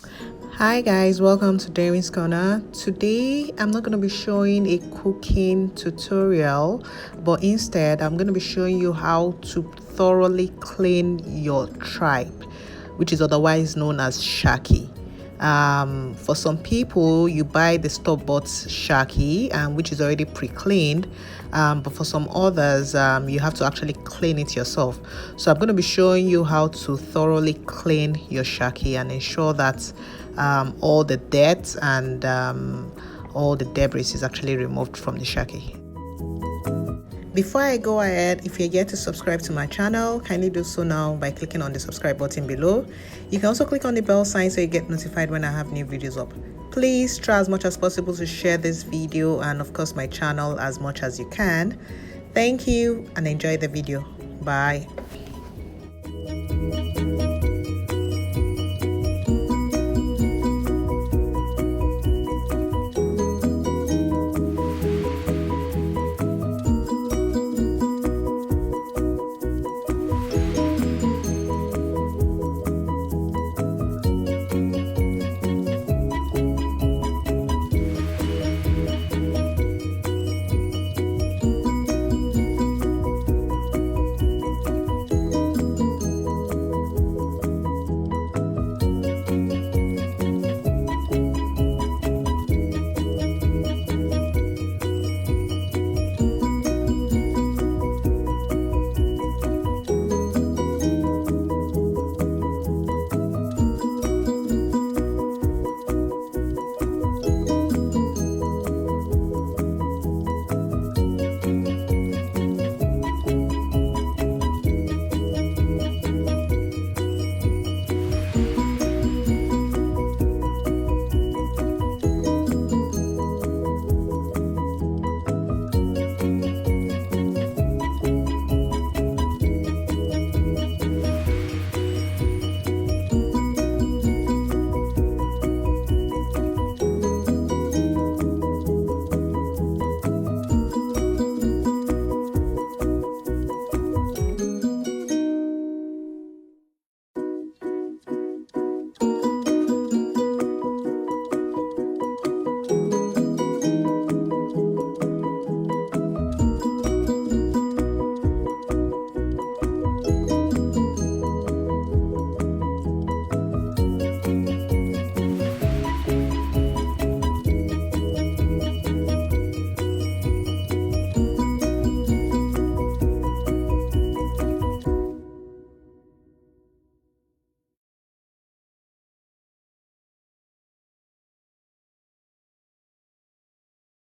Hi guys, welcome to DerinsCorner. Today I'm not going to be showing a cooking tutorial, but instead I'm going to be showing you how to thoroughly clean your tripe, which is otherwise known as Shaki. For some people, you buy the store-bought Shaki, which is already pre-cleaned, but for some others, you have to actually clean it yourself. So I'm going to be showing you how to thoroughly clean your Shaki and ensure that all the dirt and all the debris is actually removed from the Shaki. Before I go ahead, if you're yet to subscribe to my channel, kindly do so now by clicking on the subscribe button below. You can also click on the bell sign so you get notified when I have new videos up. Please try as much as possible to share this video and of course my channel as much as you can. Thank you and enjoy the video. Bye.